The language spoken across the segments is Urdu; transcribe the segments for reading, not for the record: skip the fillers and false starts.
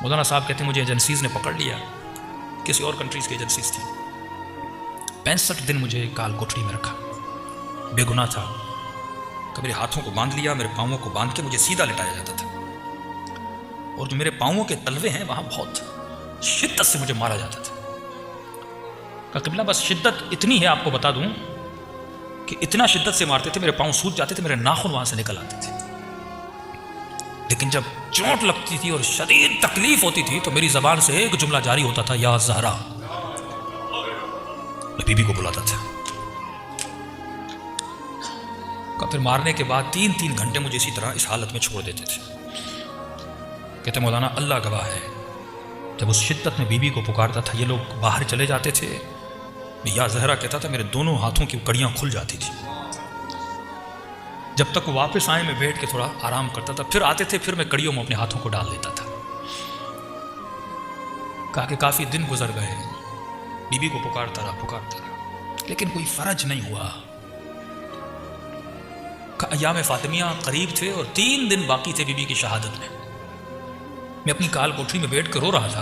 مولانا صاحب کہتے ہیں مجھے ایجنسیز نے پکڑ لیا، کسی اور کنٹریز کی ایجنسیز تھی، 65 دن مجھے کال کوٹڑی میں رکھا، بے گناہ تھا، کہ میرے ہاتھوں کو باندھ لیا، میرے پاؤں کو باندھ کے مجھے سیدھا لٹایا جاتا تھا، اور جو میرے پاؤں کے تلوے ہیں وہاں بہت شدت سے مجھے مارا جاتا تھا۔ کہ قبلہ بس شدت اتنی ہے آپ کو بتا دوں کہ اتنا شدت سے مارتے تھے میرے پاؤں سوج جاتے تھے، میرے ناخن وہاں سے نکل آتے تھے، لیکن جب چوٹ لگتی تھی اور شدید تکلیف ہوتی تھی تو میری زبان سے ایک جملہ جاری ہوتا تھا، یا زہرا، میں بی بی کو بلاتا تھا۔ پھر مارنے کے بعد 3 گھنٹے مجھے اسی طرح اس حالت میں چھوڑ دیتے تھے۔ کہتے مولانا اللہ گواہ ہے، جب اس شدت میں بی بی کو پکارتا تھا، یہ لوگ باہر چلے جاتے تھے، میں یا زہرا کہتا تھا، میرے دونوں ہاتھوں کی کڑیاں کھل جاتی تھی۔ جب تک وہ واپس آئے میں بیٹھ کے تھوڑا آرام کرتا تھا، پھر آتے تھے، پھر میں کڑیوں میں اپنے ہاتھوں کو ڈال دیتا تھا۔ کہا کہ کافی دن گزر گئے، بی بی کو پکارتا رہا، لیکن کوئی فرج نہیں ہوا۔ ایام فاطمیہ قریب تھے اور 3 دن باقی تھے بی بی کی شہادت میں۔ میں اپنی کال کوٹری میں بیٹھ کے رو رہا تھا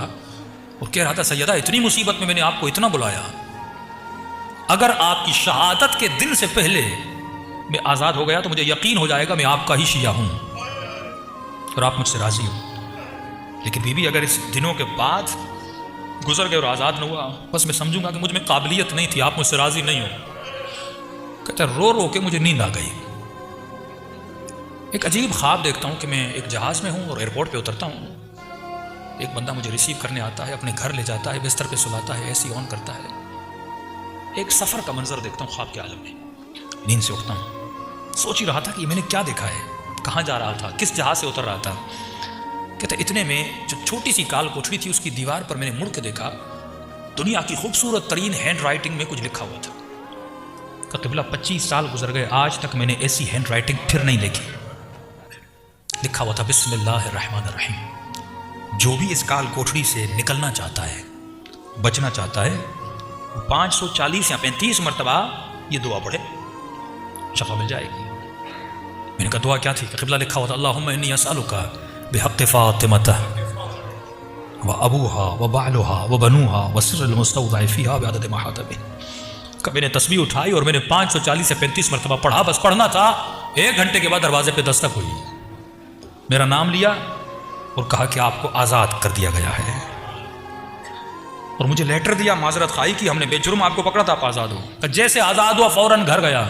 اور کہہ رہا تھا، سیدہ اتنی مصیبت میں نے آپ کو اتنا بلایا، اگر آپ کی شہادت کے دن سے پہلے میں آزاد ہو گیا تو مجھے یقین ہو جائے گا میں آپ کا ہی شیعہ ہوں اور آپ مجھ سے راضی ہو، لیکن بی بی اگر اس دنوں کے بعد گزر گئے اور آزاد نہ ہوا، بس میں سمجھوں گا کہ مجھ میں قابلیت نہیں تھی، آپ مجھ سے راضی نہیں ہو۔ کہتا رو رو کے مجھے نیند آ گئی۔ ایک عجیب خواب دیکھتا ہوں کہ میں ایک جہاز میں ہوں اور ایئرپورٹ پہ اترتا ہوں، ایک بندہ مجھے ریسیو کرنے آتا ہے، اپنے گھر لے جاتا ہے، بستر پہ سلاتا ہے، اے سی آن کرتا ہے۔ ایک سفر کا منظر دیکھتا ہوں خواب کے عالم میں، نیند سے اٹھتا ہوں، سوچ ہی رہا تھا کہ میں نے کیا دیکھا ہے، کہاں جا رہا تھا، کس جہاز سے اتر رہا تھا۔ کہتا اتنے میں جو چھوٹی سی کال کوٹری تھی اس کی دیوار پر میں نے مڑ کے دیکھا، دنیا کی خوبصورت ترین ہینڈ رائٹنگ میں کچھ لکھا ہوا تھا۔ کہ قبلہ 25 سال گزر گئے، آج تک میں نے ایسی ہینڈ رائٹنگ پھر نہیں دیکھی۔ لکھا ہوا تھا، بسم اللہ الرحمن الرحیم، جو بھی اس کال کوٹڑی سے نکلنا چاہتا ہے، بچنا چاہتا ہے، 540 یا 35 مرتبہ یہ دعا پڑھے، شفا مل جائے گی۔ میں نے کہا دعا کیا تھی؟ کہ قبلہ لکھا ہوا تھا، اللہم انی اسألک بحق فاطمہ وابوہا وبعلہا وبنوہا وسر المستودع فیہا بعدد ما حاط بہ۔ کہ میں نے تسبیح اٹھائی اور میں نے 540 سے 35 مرتبہ پڑھا، بس پڑھنا تھا۔ 1 گھنٹے کے بعد دروازے پہ دستک ہوئی، میرا نام لیا اور کہا کہ آپ کو آزاد کر دیا گیا ہے، اور مجھے لیٹر دیا، معذرت خواہی کی، ہم نے بے جرم آپ کو پکڑا تھا، آپ آزاد ہو۔ جیسے آزاد ہوا فوراً گھر گیا،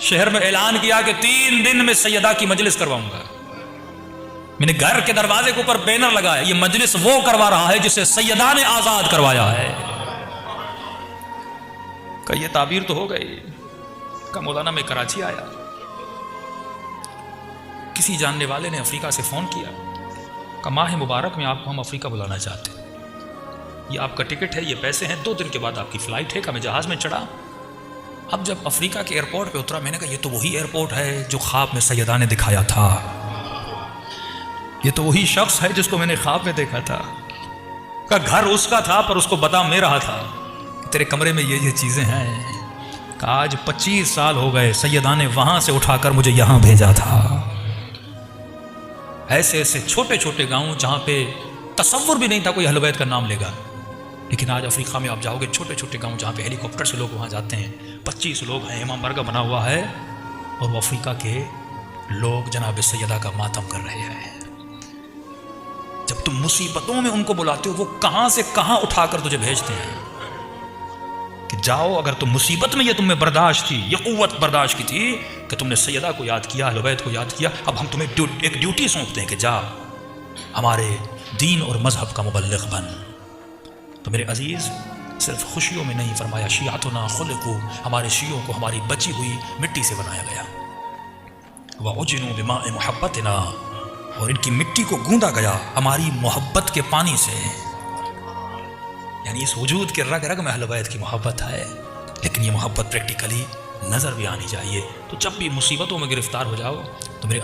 شہر میں اعلان کیا کہ 3 دن میں سیدہ کی مجلس کرواؤں گا۔ میں نے گھر کے دروازے کے اوپر بینر لگایا، یہ مجلس وہ کروا رہا ہے جسے سیدہ نے آزاد کروایا ہے۔ کہ یہ تعبیر تو ہو گئی۔ کہ مولانا میں کراچی آیا، کسی جاننے والے نے افریقہ سے فون کیا کہ ماہ مبارک میں آپ کو ہم افریقہ بلانا چاہتے ہیں، یہ آپ کا ٹکٹ ہے، یہ پیسے ہیں، 2 دن کے بعد آپ کی فلائٹ ہے۔ کہ میں جہاز میں چڑھا، اب جب افریقہ کے ایئرپورٹ پہ اترا، میں نے کہا یہ تو وہی ایئرپورٹ ہے جو خواب میں سیدہ نے دکھایا تھا، یہ تو وہی شخص ہے جس کو میں نے خواب میں دیکھا تھا۔ کہ گھر اس کا تھا پر اس کو بتا میں رہا تھا کہ تیرے کمرے میں یہ چیزیں ہیں۔ کہ آج 25 سال ہو گئے، سیدہ نے وہاں سے اٹھا کر مجھے یہاں بھیجا تھا۔ ایسے ایسے چھوٹے چھوٹے گاؤں جہاں پہ تصور بھی نہیں تھا کوئی اہل بیت کا نام لے گا، لیکن آج افریقہ میں آپ جاؤ گے، چھوٹے چھوٹے گاؤں جہاں پہ ہیلی کاپٹر سے لوگ وہاں جاتے ہیں، 25 لوگ ہیں، امام برگا بنا ہوا ہے، اور وہ افریقہ کے لوگ جناب سیدہ کا ماتم کر رہے ہیں۔ جب تم مصیبتوں میں ان کو بلاتے ہو، وہ کہاں سے کہاں اٹھا کر تجھے بھیجتے ہیں کہ جاؤ۔ اگر تم مصیبت میں یہ تم میں برداشت تھی، یہ قوت برداشت کی تھی کہ تم نے سیدہ کو یاد کیا، اہل بیت کو یاد کیا، اب ہم تمہیں ایک ڈیوٹی سونپتے ہیں کہ جا ہمارے دین اور مذہب کا مبلغ بن۔ تو میرے عزیز، صرف خوشیوں میں نہیں، فرمایا شیعتنا خلقوا، ہمارے شیعوں کو ہماری بچی ہوئی مٹی سے بنایا گیا، وعجنوا بماء محبتنا، اور ان کی مٹی کو گوندا گیا ہماری محبت کے پانی سے۔ یعنی اس وجود کے رگ رگ میں اہل بیت کی محبت ہے، لیکن یہ محبت پریکٹیکلی نظر بھی آنی چاہیے۔ تو جب بھی مصیبتوں میں گرفتار ہو جاؤ تو میرے